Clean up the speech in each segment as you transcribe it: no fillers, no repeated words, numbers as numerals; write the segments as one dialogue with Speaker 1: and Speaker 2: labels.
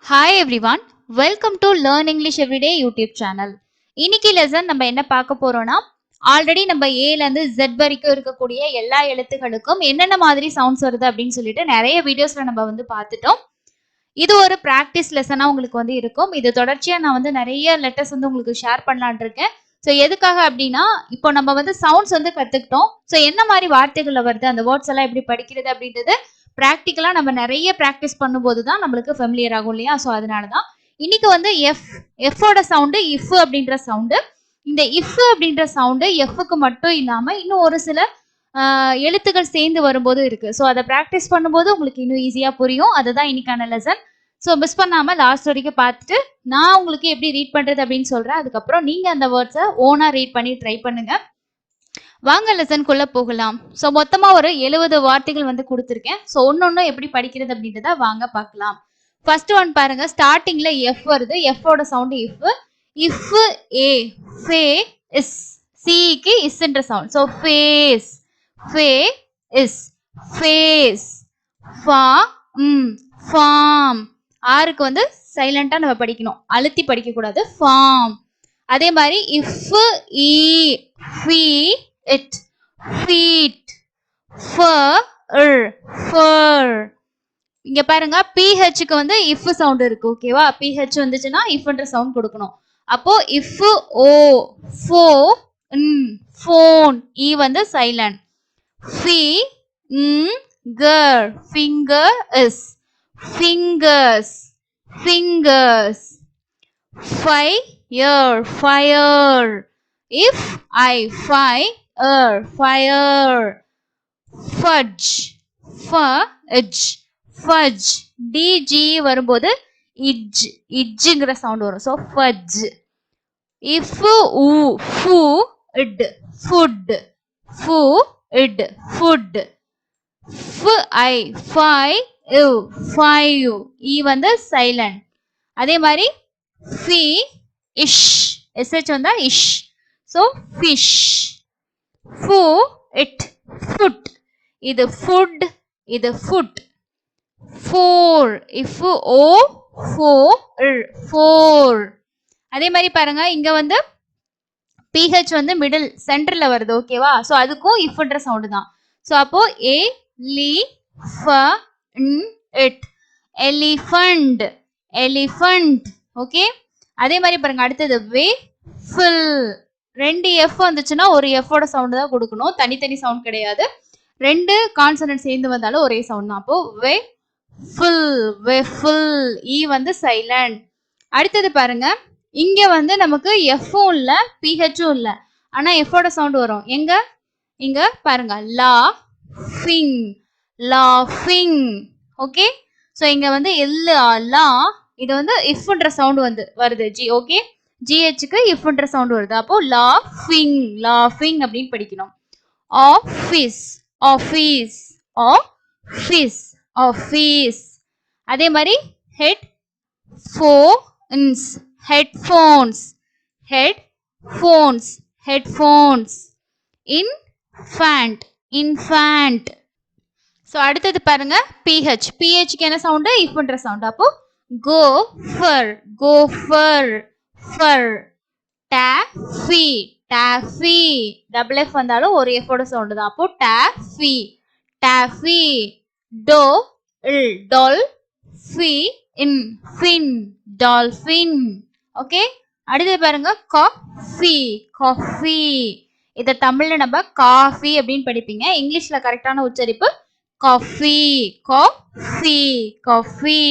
Speaker 1: Hi everyone, welcome to learn English everyday YouTube channel. இன்னைக்கு lesson நம்ம என்ன பார்க்க போறோம்னா, ஆல்ரெடி நம்ம ஏல இருந்து ஜெட் வரைக்கும் இருக்கக்கூடிய எல்லா எழுத்துக்களுக்கும் என்னென்ன மாதிரி சவுண்ட்ஸ் வருது அப்படின்னு சொல்லிட்டு நிறைய வீடியோஸ்ல நம்ம பார்த்துட்டோம். இது ஒரு பிராக்டிஸ் லெசனா உங்களுக்கு இருக்கும். இது தொடர்ச்சியா நான் நிறைய லெட்டர்ஸ் உங்களுக்கு ஷேர் பண்ணலான் இருக்கேன். ஸோ எதுக்காக அப்படின்னா, இப்போ நம்ம சவுண்ட்ஸ் கத்துக்கிட்டோம். ஸோ என்ன மாதிரி வார்த்தைகள்ல வருது, அந்த வேர்ட்ஸ் எல்லாம் எப்படி படிக்கிறது அப்படின்றது ப்ராக்டிக்கலா நம்ம நிறைய ப்ராக்டிஸ் பண்ணும்போது தான் நம்மளுக்கு ஃபெமிலியர் ஆகும் இல்லையா? ஸோ அதனால தான் இன்னைக்கு எஃப்போட சவுண்டு இஃப் அப்படின்ற சவுண்டு. இந்த இஃப் அப்படின்ற சவுண்டு எஃப்க்கு மட்டும் இல்லாம இன்னும் ஒரு சில எழுத்துக்கள் சேர்ந்து வரும்போது இருக்கு. ஸோ அதை ப்ராக்டிஸ் பண்ணும்போது உங்களுக்கு இன்னும் ஈஸியா புரியும். அதுதான் இன்னைக்கான லெசன். ஸோ மிஸ் பண்ணாம லாஸ்ட் வரைக்கும் பார்த்துட்டு நான் உங்களுக்கு எப்படி ரீட் பண்றது அப்படின்னு சொல்றேன். அதுக்கப்புறம் நீங்க அந்த வேர்ட்ஸை ஓனா ரீட் பண்ணி ட்ரை பண்ணுங்க. வாங்க லெசனுக்குள்ள போகலாம். ஸோ மொத்தமா ஒரு 70 வார்த்தைகள் கொடுத்துருக்கேன். ஸோ ஒன்னொன்னும் எப்படி படிக்கிறது அப்படின்றத வாங்க பார்க்கலாம். ஃபர்ஸ்ட் ஒன் பாருங்க, ஸ்டார்டிங்ல எஃப் வருது. எஃப்போட சவுண்ட் இஃப். இஃப் ஏ ஃபே இஸ். சிக்கு இஸ்ன்ற சவுண்ட். ஸோ ஃபேஸ், ஃபே இஸ், ஃபேஸ். ஃபா ஃபார்ம். ஆருக்கு சைலண்டா நம்ம படிக்கணும், அழுத்தி படிக்க கூடாது. ஃபார்ம். அதே மாதிரி if he fee it, feet. fur, fur. இங்க பாருங்க, ph-க்கு if சவுண்ட் இருக்கு. ஓகேவா? ph வந்துச்சுன்னா ifன்ற சவுண்ட் கொடுக்கணும். அப்போ if o fo phone. e silent. finger, finger is, fingers, fingers. fire, fire. if I fire. fudge, fudge, fudge. dg வரும்போது idgeங்கிற sound வரும். So fudge. if food, food, food, food. five, e silent. அதே மாதிரி fish, sh வந்தா ish. So fish. foot, இது food, இது foot. four, if o four. அதே மாதிரி பாருங்க, இங்க ph மிடில் சென்டர்ல வருது. ஓகேவா? ஸோ அதுக்கும் இஃப்ன்ற சவுண்ட் தான். ஸோ அப்போ ஏ லி ஃப இட், எலிஃபண்ட், எலிஃபண்ட். ஓகே. அதே மாதிரி பாருங்க, அடுத்தது வே ஃபில். 2 எஃப் வந்துச்சுன்னா ஒரு எஃப்போட சவுண்ட் தான் கொடுக்கணும், தனித்தனி சவுண்ட் கிடையாது. 2 கான்சனன்ட் சேர்ந்து வந்தாலும் ஒரே சவுண்ட் தான். அப்போ வே ஃபுல், வே ஃபுல். இ சைலண்ட். அடுத்தது பாருங்க, இங்க நமக்கு எஃப்பும் இல்ல பிஹெச்சும் இல்ல, ஆனா எஃப்போட சவுண்ட் வரும். இங்க பாருங்க, லா ஃபிங், லாஃபிங். ஓகே. ஸோ இங்க லா, இது இஃப்ன்ற சவுண்ட் வருது. ஜி. ஓகே. ஜிஹெச்சுக்கு இஃப்ன்ற சவுண்ட் வருது. அப்போ லாஃபிங், லாஃபிங் அப்படின்னு படிக்கணும். Office, office, office, office. அதே மாதிரி head phones, headphones, headphones, headphones. Infant, infant. So அடுத்தது பாருங்க, பிஹெச். பிஹெச்க்கு என்ன சவுண்டு? இஃப்ன்ற சவுண்ட். அப்போ கோஃபர், கோஃபர், ஃபர். Toffee, toffee. டபுள் எஃப் வந்தாலும் ஒரு எஃப்போட சவுண்ட் தான். அப்போ toffee, toffee. Toll, fin, dolphin. Okay. அடுத்து பாருங்க, காஃபி, காஃபி. இத தமிழ்ல நம்ம காஃபி அப்படின்னு படிப்பீங்க. இங்கிலீஷ்ல கரெக்டான உச்சரிப்பு காஃபி, காஃபி, காஃபி.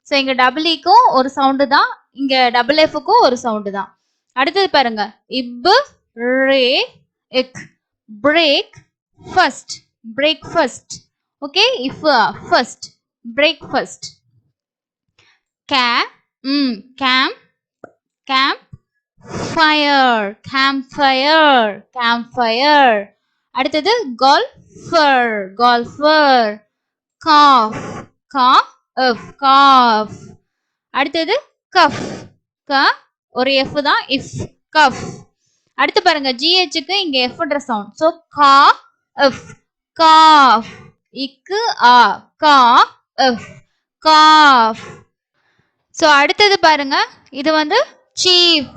Speaker 1: ஸோ இங்க டபுள் ஈக்கும் ஒரு சவுண்டு தான், இங்க டபுள் எஃப்க்கும் ஒரு சவுண்டு தான். அடுத்தது பாருங்க, ரே இக், break first, breakfast. Okay. If first, breakfast. Camp, camp fire, camp fire, camp fire. அடுத்தது கால்ஃபர், கால்ஃபர். Cough, cough. அடுத்தது கஃப், ஒரு எஃப் தான், இஃப், கஃப். அடுத்து பாருங்க, ஜிஹெச்சுக்கு இங்க எஃப்ன்ற சவுண்ட். So cough, cough. இக்கு ஆ, காஃப், காஃப். ஸோ அடுத்தது பாருங்க, இது வந்து chief,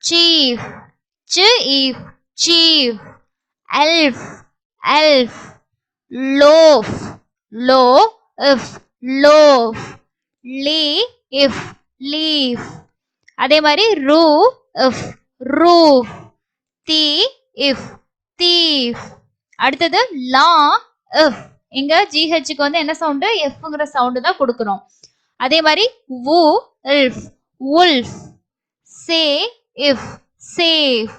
Speaker 1: chief, chief, chief, elf, elf, loaf, loaf, loaf, leaf, leaf. அதே மாதிரி roof, roof, thief, thief. அடுத்தது law, இங்க GHக்கு வந்து என்ன சவுண்டு, Fங்கிற சவுண்டு தான் கொடுக்கிறோம். அதே மாதிரி wolf, wolf, safe, safe,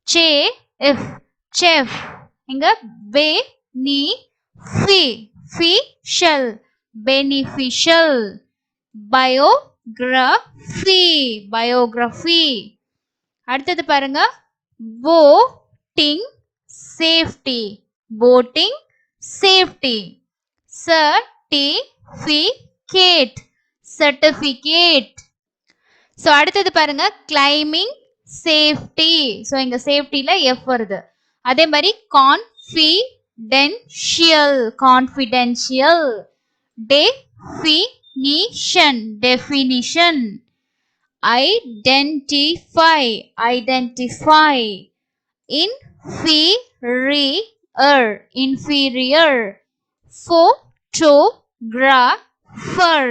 Speaker 1: chef, chef. இங்க beneficial, beneficial, biography, biography. அடுத்தது பாருங்க, boating, safety, boating, safety, certificate, certificate. So அடுத்தது பாருங்க, climbing, safety. ஸோ இங்க சேஃப்டில F வருது. அதே மாதிரி confidential, confidential, definition, definition, identify, identify, inferior, inferior, photographer.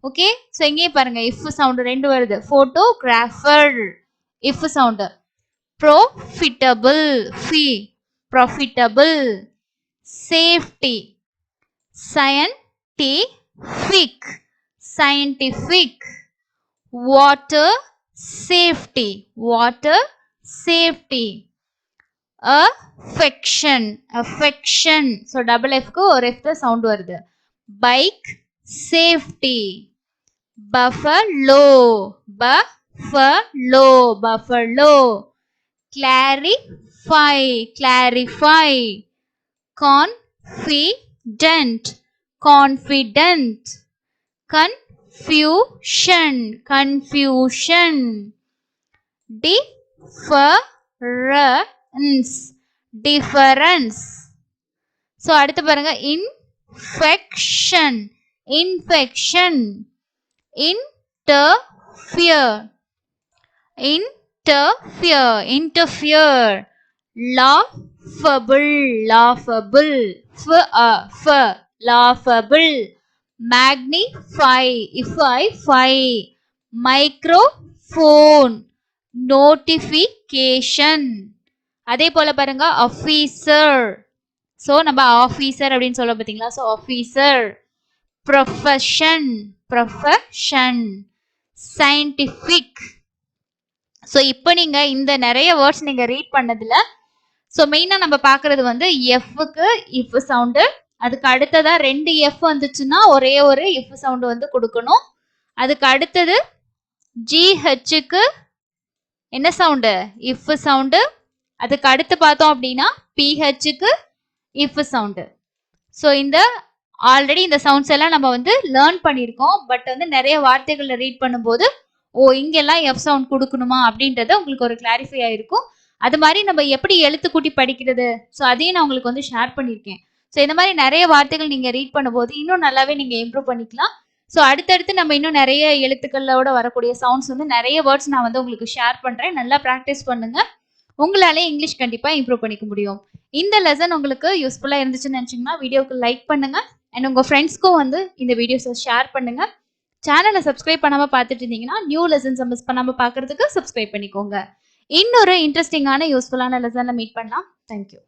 Speaker 1: Okay, so இங்கேயே பாருங்க இஃப் சவுண்ட் ரெண்டு வருது, photographer F sound, profitable, profitable, safety, scientific, scientific, water safety, water safety, affection, affection. So double எஃப்க்கு ஒரு எஃப் தான் சவுண்ட் வருது. Bike safety, buffalo, buffalo, buffalo, clarify, clarify, confident, confident, confusion, confusion, difference, difference. So அடுத்து பாருங்க, infection, infection, interfere, interfere, interfere, laughable, laughable, laughable, magnify, microphone, notification. அதே போல பாருங்க, officer. So நம்ம ஆஃபீஸர் அப்படின்னு சொல்ல பார்த்தீங்களா, so officer, profession, profession, scientific. So இப்போ நீங்க இந்த நிறைய வேர்ட்ஸ் நீங்க ரீட் பண்ணதுல ஸோ மெயினாக நம்ம பார்க்கறது வந்து எஃப்க்கு இஃப் சவுண்டு, அதுக்கு அடுத்ததா ரெண்டு எஃப் வந்துச்சுன்னா ஒரே ஒரு இஃப் சவுண்டு வந்து கொடுக்கணும். அதுக்கு அடுத்தது ஜிஹெச்சுக்கு என்ன சவுண்டு, இஃப் சவுண்டு. அதுக்கு அடுத்து பார்த்தோம் அப்படின்னா பிஹெச்சுக்கு இஃப் சவுண்டு. ஸோ இந்த ஆல்ரெடி இந்த சவுண்ட்ஸ் எல்லாம் நம்ம வந்து லேர்ன் பண்ணியிருக்கோம். பட் வந்து நிறைய வார்த்தைகளை ரீட் பண்ணும்போது ஓ இங்கெல்லாம் எஃப் சவுண்ட் கொடுக்கணுமா அப்படின்றது உங்களுக்கு ஒரு கிளாரிஃபை ஆயிருக்கும். அது மாதிரி நம்ம எப்படி எழுத்து கூட்டி படிக்கிறது, ஸோ அதையும் நான் உங்களுக்கு வந்து ஷேர் பண்ணியிருக்கேன். ஸோ இந்த மாதிரி நிறைய வார்த்தைகள் நீங்கள் ரீட் பண்ணும்போது இன்னும் நல்லாவே நீங்கள் இம்ப்ரூவ் பண்ணிக்கலாம். ஸோ அடுத்தடுத்து நம்ம இன்னும் நிறைய எழுத்துக்களோட வரக்கூடிய சவுண்ட்ஸ் வந்து நிறைய வேர்ட்ஸ் நான் வந்து உங்களுக்கு ஷேர் பண்ணுறேன். நல்லா ப்ராக்டிஸ் பண்ணுங்க, உங்களாலே இங்கிலீஷ் கண்டிப்பாக இம்ப்ரூவ் பண்ணிக்க முடியும். இந்த லெசன் உங்களுக்கு யூஸ்ஃபுல்லாக இருந்துச்சுன்னு நினச்சிங்கன்னா வீடியோக்கு லைக் பண்ணுங்க அண்ட் உங்கள் ஃப்ரெண்ட்ஸ்க்கும் வந்து இந்த வீடியோஸை ஷேர் பண்ணுங்க. சேனலை சப்ஸ்கிரைப் பண்ணாமல் பார்த்துட்டு இருந்தீங்கன்னா நியூ லெசன்ஸை மிஸ் பண்ணாமல் பார்க்கறதுக்கு சப்ஸ்கிரைப் பண்ணிக்கோங்க. இன்னொரு இன்ட்ரெஸ்டிங்கான யூஸ்ஃபுல்லான லெசனில் மீட் பண்ணலாம். தேங்க்யூ.